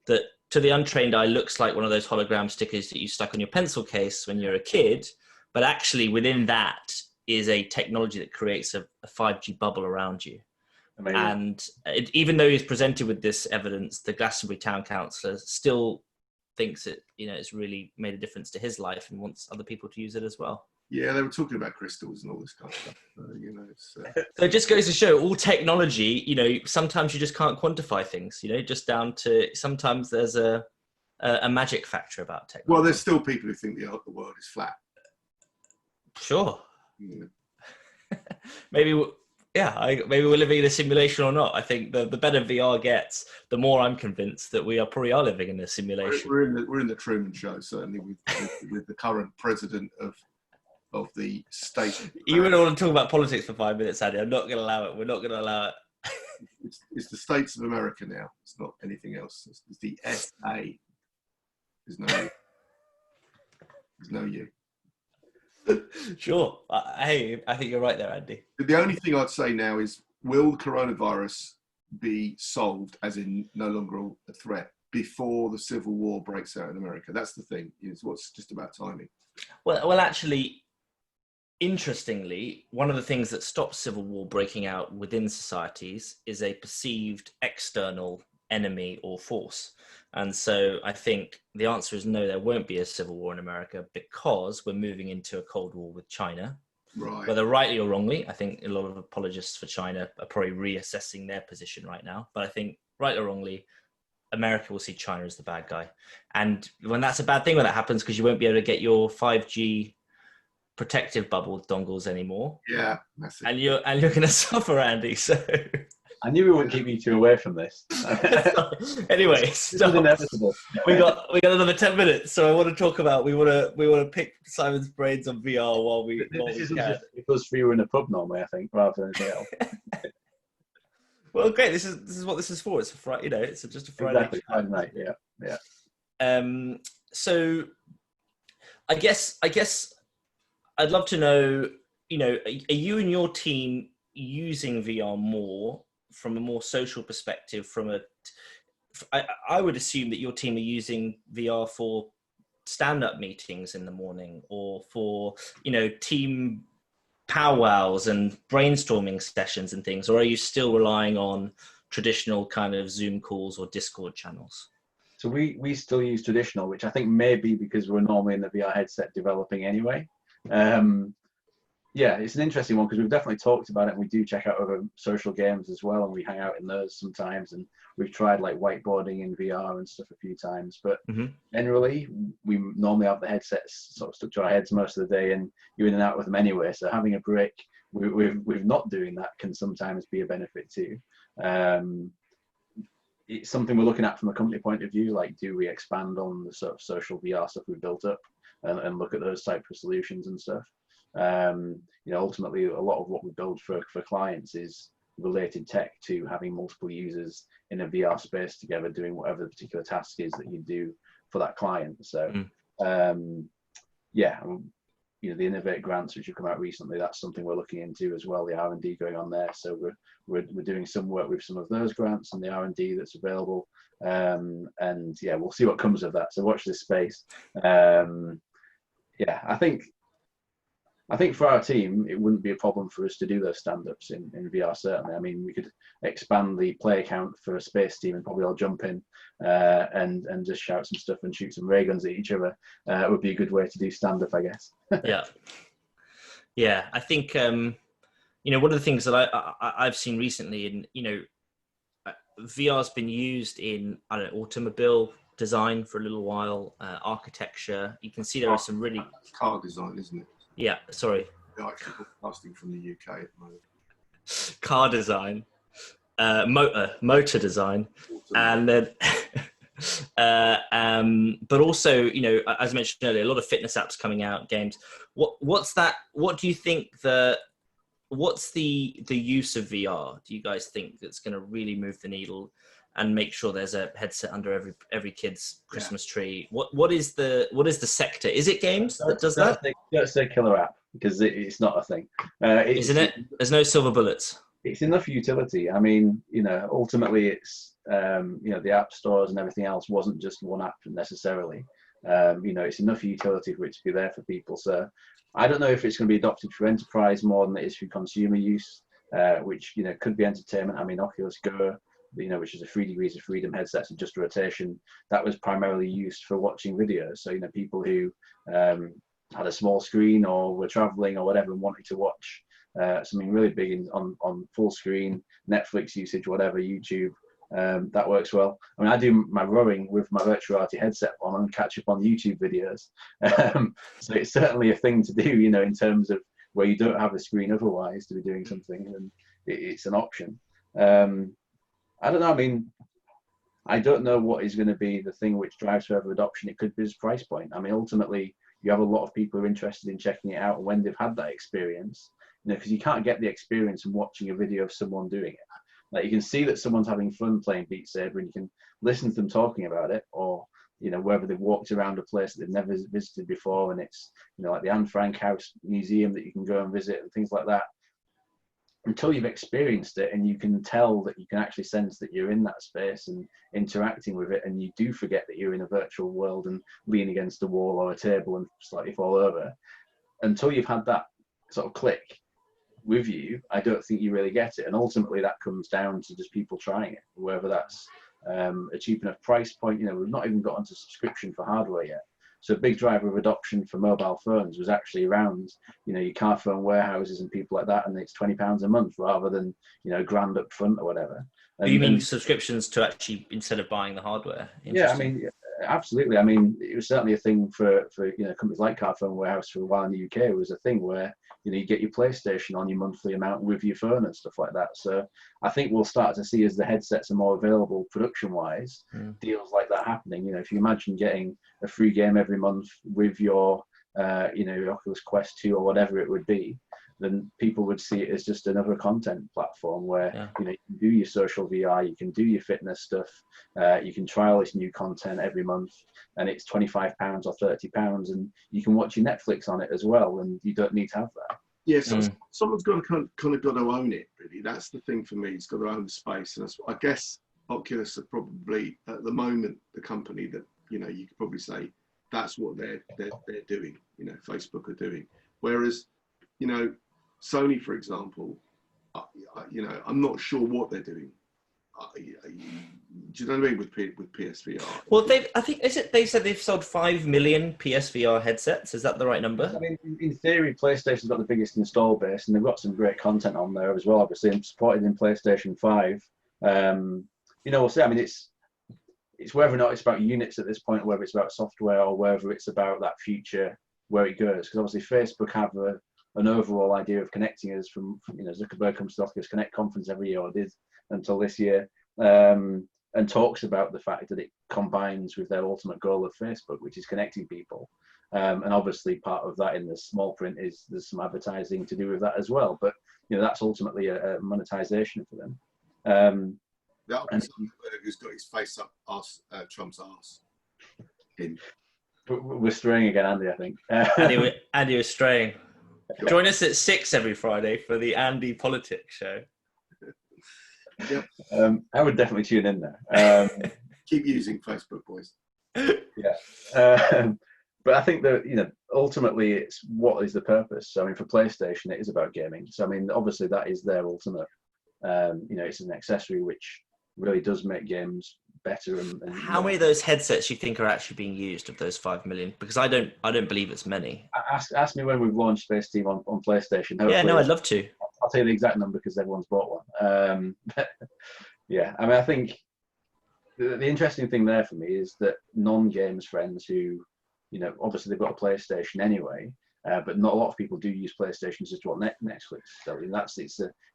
that, to the untrained eye, looks like one of those hologram stickers that you stuck on your pencil case when you're a kid. But actually within that is a technology that creates a 5G bubble around you. Amazing. And even though he's presented with this evidence, the Glastonbury Town Councillor still thinks it, it's really made a difference to his life and wants other people to use it as well. Yeah, they were talking about crystals and all this kind of stuff. So it just goes to show all technology, sometimes you just can't quantify things, just down to sometimes there's a magic factor about technology. Well, there's still people who think the world is flat. Sure. Yeah. Maybe we're living in a simulation or not. I think the better VR gets, the more I'm convinced that we probably are living in a simulation. We're in the Truman Show, certainly with the current president of the state. You wouldn't want to talk about politics for 5 minutes, Andy. I'm not going to allow it. We're not going to allow it. It's the States of America now. It's not anything else. It's the SA. There's no you. Sure. Hey, I think you're right there, Andy. The only thing I'd say now is, will the coronavirus be solved, as in no longer a threat, before the civil war breaks out in America? That's the thing. It's just about timing. Well, actually, interestingly, one of the things that stops civil war breaking out within societies is a perceived external enemy or force. And so I think the answer is no, there won't be a civil war in America, because we're moving into a Cold War with China. Right. Whether rightly or wrongly, I think a lot of apologists for China are probably reassessing their position right now. But I think, right or wrongly, America will see China as the bad guy. And when that's a bad thing when that happens, because you won't be able to get your 5G protective bubble dongles anymore. Yeah, that's it. And you're going to suffer, Andy. So I knew we wouldn't keep you two away from this. Anyway, It's inevitable. we got another 10 minutes, so I want to talk about we want to pick Simon's brains on VR while we This is can. just because we were in a pub normally, I think, rather than anything else. Well, great. This is what this is for. It's a Friday, it's just a Friday. Exactly. Friday night. Yeah. So I guess I'd love to know, are you and your team using VR more from a more social perspective? I would assume that your team are using VR for stand-up meetings in the morning, or for, team powwows and brainstorming sessions and things, or are you still relying on traditional kind of Zoom calls or Discord channels? So we still use traditional, which I think may be because we're normally in the VR headset developing anyway. Yeah, it's an interesting one because we've definitely talked about it, and we do check out other social games as well, and we hang out in those sometimes, and we've tried like whiteboarding in VR and stuff a few times, but generally we normally have the headsets sort of stuck to our heads most of the day, and you're in and out with them anyway, so having a break with not doing that can sometimes be a benefit too. It's something we're looking at from a company point of view, like do we expand on the sort of social VR stuff we've built up and look at those types of solutions and stuff. Ultimately a lot of what we build for clients is related tech to having multiple users in a VR space together doing whatever the particular task is that you do for that client. So the Innovate grants which have come out recently, that's something we're looking into as well, the R&D going on there. So we're doing some work with some of those grants and the R&D that's available, and we'll see what comes of that, so watch this space. I think for our team, it wouldn't be a problem for us to do those stand-ups in VR, certainly. I mean, we could expand the player count for a space team and probably all jump in and just shout some stuff and shoot some ray guns at each other. It would be a good way to do stand-up, I guess. Yeah. I think, one of the things that I've seen recently, VR's been used in, automobile design for a little while, architecture. You can see there are some really... Car design, isn't it? Yeah, sorry. Actually broadcasting from the UK at the moment. Car design, motor design, and then, but also, as I mentioned earlier, a lot of fitness apps coming out, games. What's that? What do you think what's the use of VR? Do you guys think that's going to really move the needle and make sure there's a headset under every kid's Christmas tree? What is the sector? Is it games that does that? Don't say killer app. because it's not a thing. Isn't it? There's no silver bullets. It's enough utility. I mean, ultimately it's, the app stores and everything else wasn't just one app necessarily. It's enough utility for it to be there for people. So I don't know if it's going to be adopted for enterprise more than it is for consumer use, which, could be entertainment. I mean, Oculus Go, which is a 3 degrees of freedom headset and just rotation, that was primarily used for watching videos. So, people who had a small screen or were traveling or whatever and wanted to watch something really big on full screen, Netflix usage, whatever, YouTube, that works well. I mean, I do my rowing with my virtual reality headset on and catch up on YouTube videos. So it's certainly a thing to do, in terms of where you don't have a screen otherwise to be doing something, and it's an option. I don't know. I mean, I don't know what is going to be the thing which drives further adoption. It could be its price point. I mean, ultimately, you have a lot of people who are interested in checking it out when they've had that experience, because you can't get the experience from watching a video of someone doing it. Like, you can see that someone's having fun playing Beat Saber, and you can listen to them talking about it, or whether they've walked around a place that they've never visited before, and it's like the Anne Frank House Museum that you can go and visit and things like that. Until you've experienced it and you can tell that you can actually sense that you're in that space and interacting with it, and you do forget that you're in a virtual world and lean against a wall or a table and slightly fall over, until you've had that sort of click with you, I don't think you really get it. And ultimately that comes down to just people trying it, whether that's a cheap enough price point. We've not even got onto subscription for hardware yet. So a big driver of adoption for mobile phones was actually around, your car phone warehouses and people like that, and it's £20 a month rather than, grand up front or whatever. And, you mean subscriptions to actually, instead of buying the hardware? Yeah, I mean, absolutely. I mean, it was certainly a thing for companies like Car Phone Warehouse for a while in the UK. It was a thing where you get your PlayStation on your monthly amount with your phone and stuff like that. So I think we'll start to see, as the headsets are more available production-wise, deals like that happening. If you imagine getting a free game every month with your your Oculus Quest 2 or whatever it would be, then people would see it as just another content platform where you can do your social VR, you can do your fitness stuff, you can try all this new content every month, and it's £25 or £30, and you can watch your Netflix on it as well, and you don't need to have that. Yeah, so someone's got to kind of got to own it, really. That's the thing for me. It's got to own the space, and I guess Oculus are probably at the moment the company that you could probably say that's what they're doing. Facebook are doing, whereas Sony, for example, I'm not sure what they're doing. Do you know what I mean with PSVR? Well, they said they've sold 5 million PSVR headsets. Is that the right number? I mean, in theory, PlayStation's got the biggest install base, and they've got some great content on there as well. Obviously, and supported in PlayStation 5. We'll see. I mean, it's whether or not it's about units at this point, whether it's about software, or whether it's about that future where it goes. Because obviously, Facebook have an overall idea of connecting us from Zuckerberg comes to the Oculus Connect conference every year, or did until this year, and talks about the fact that it combines with their ultimate goal of Facebook, which is connecting people. And obviously part of that in the small print is there's some advertising to do with that as well. But that's ultimately a monetization for them. That'll be something who's got his face up Trump's arse. We're straying again, Andy, I think. Andy was straying. Join us at 6 every Friday for the Andy Politics show. Yep. I would definitely tune in there. Keep using Facebook, boys. Yeah. But I think that, ultimately it's what is the purpose. So, I mean, for PlayStation, it is about gaming. So, I mean, obviously that is their ultimate, it's an accessory which really does make games better. And how many of those headsets do you think are actually being used of those 5 million? Because I don't believe it's many. Ask me when we've launched Space Team on PlayStation. Hopefully, yeah, no, I'd love to. I'll tell you the exact number because everyone's bought one. Yeah, I mean, I think the interesting thing there for me is that non-games friends who, obviously they've got a PlayStation anyway, but not a lot of people do use PlayStation just to watch Netflix. So,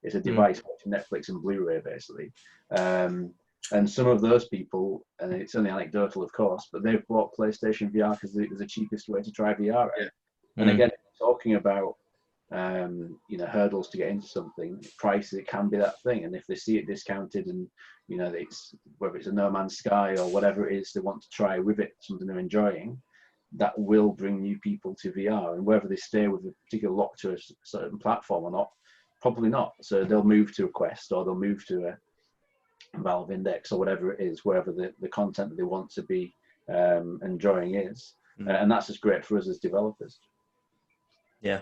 it's a device watching Netflix and Blu-ray basically. And some of those people, and it's only anecdotal, of course, but they've bought PlayStation VR because it was the cheapest way to try VR. Yeah. And again, talking about hurdles to get into something, price, it can be that thing. And if they see it discounted, and it's whether it's a No Man's Sky or whatever it is they want to try with it, something they're enjoying, that will bring new people to VR, and whether they stay with a particular lock to a certain platform or not, probably not. So they'll move to a Quest, or they'll move to a Valve Index, or whatever it is, wherever the content that they want to be enjoying is. And that's just great for us as developers. Yeah.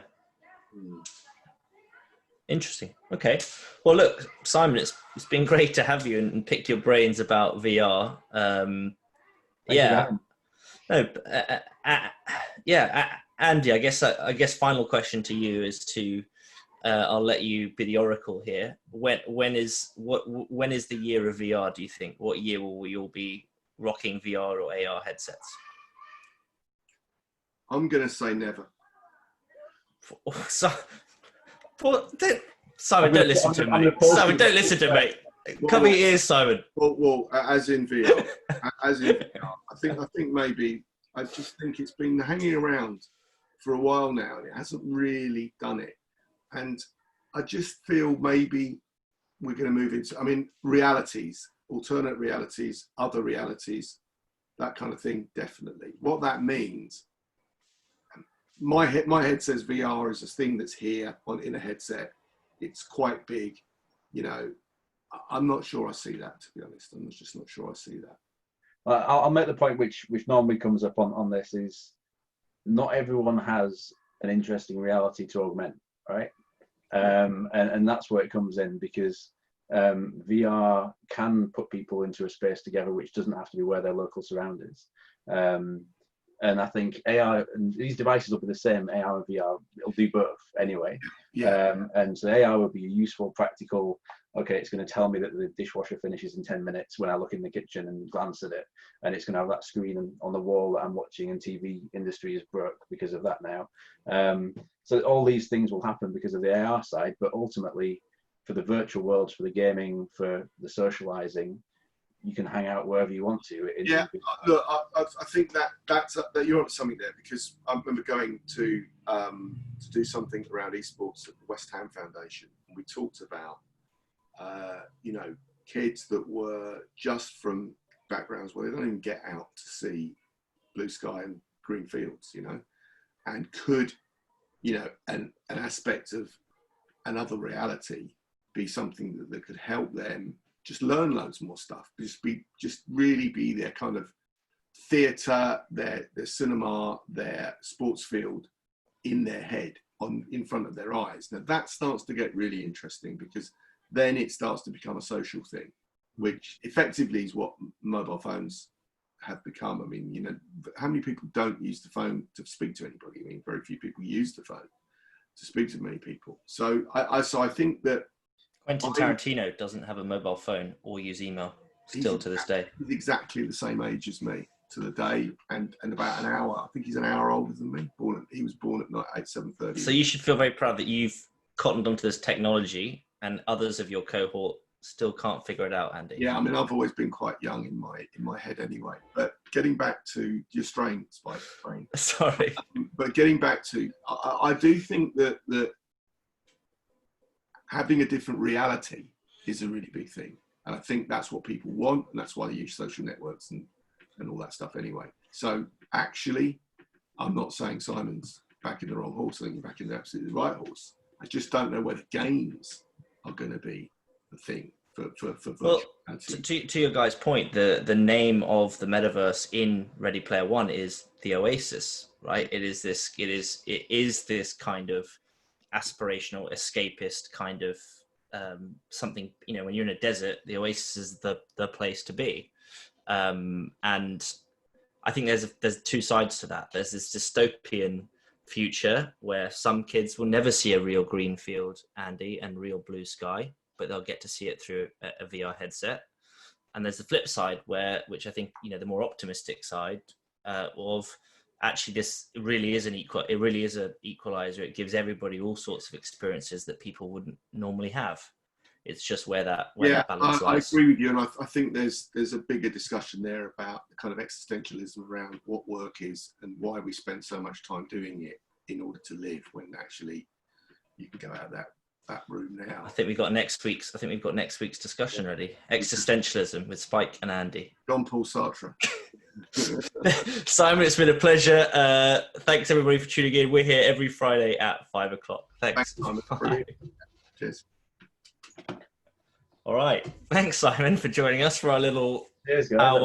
Interesting. Okay. Well, look, Simon, it's been great to have you and pick your brains about VR. Andy, I guess final question to you is to I'll let you be the oracle here. When is the year of VR, do you think? What year will we all be rocking VR or AR headsets? I'm going to say never. Simon, don't listen to me. Simon, don't listen to me. Cover your ears, Simon. Well, as in VR. As in VR. I think maybe, I just think it's been hanging around for a while now, and it hasn't really done it. And I just feel maybe we're going to move into, realities, alternate realities, other realities, that kind of thing, definitely. What that means, my head says VR is a thing that's here in a headset. It's quite big. I'm not sure I see that, to be honest. I'm just not sure I see that. I'll make the point which normally comes up on this is not everyone has an interesting reality to augment, right? And that's where it comes in, because VR can put people into a space together which doesn't have to be where their local surround is. And I think AR, and these devices will be the same, AR and VR, it'll do both anyway. Yeah. And so AR will be a useful, practical, okay, it's going to tell me that the dishwasher finishes in 10 minutes when I look in the kitchen and glance at it. And it's going to have that screen on the wall that I'm watching, and TV industry is broke because of that now. So all these things will happen because of the AR side, but ultimately for the virtual worlds, for the gaming, for the socializing, you can hang out wherever you want to. Look, I think that you're onto something there, because I remember going to do something around esports at the West Ham Foundation, and we talked about kids that were just from backgrounds where they don't even get out to see blue sky and green fields, and could, an aspect of another reality be something that could help them just learn loads more stuff, just really be their kind of theatre, their cinema, their sports field in their head, in front of their eyes. Now that starts to get really interesting, because then it starts to become a social thing, which effectively is what mobile phones have become. How many people don't use the phone to speak to anybody? Very few people use the phone to speak to many people. So I think that Quentin Tarantino doesn't have a mobile phone or use email still to this day. He's exactly the same age as me to the day, and about an hour. I think he's an hour older than me. He was born at night at 7:30. So you should feel very proud that you've cottoned onto this technology, and others of your cohort still can't figure it out, Andy. Yeah, I've always been quite young in my head anyway. But getting back to your strain, Spike. Sorry. But getting back to, I do think that having a different reality is a really big thing. And I think that's what people want, and that's why they use social networks and all that stuff anyway. So actually, I'm not saying Simon's backing the wrong horse. I think you're backing the absolutely right horse. I just don't know whether games are going to be the thing for well, to your guys' point, the name of the metaverse in Ready Player One is the Oasis, right? It is this kind of aspirational, escapist kind of something. When you're in a desert, the Oasis is the place to be. And I think there's two sides to that. There's this dystopian future where some kids will never see a real green field, Andy, and real blue sky, but they'll get to see it through a VR headset. And there's the flip side which I think, the more optimistic side of actually this really is an equalizer. It gives everybody all sorts of experiences that people wouldn't normally have. It's just where that balance lies. I agree with you, and I think there's a bigger discussion there about the kind of existentialism around what work is and why we spend so much time doing it in order to live, when actually you can go out that room now. I think we've got next week's discussion ready. Existentialism with Spike and Andy. Jean-Paul Sartre. Simon, it's been a pleasure. Thanks everybody for tuning in. We're here every Friday at 5 o'clock. Thanks. Simon. Cheers. All right. Thanks, Simon, for joining us for our little Cheers, guys. hour.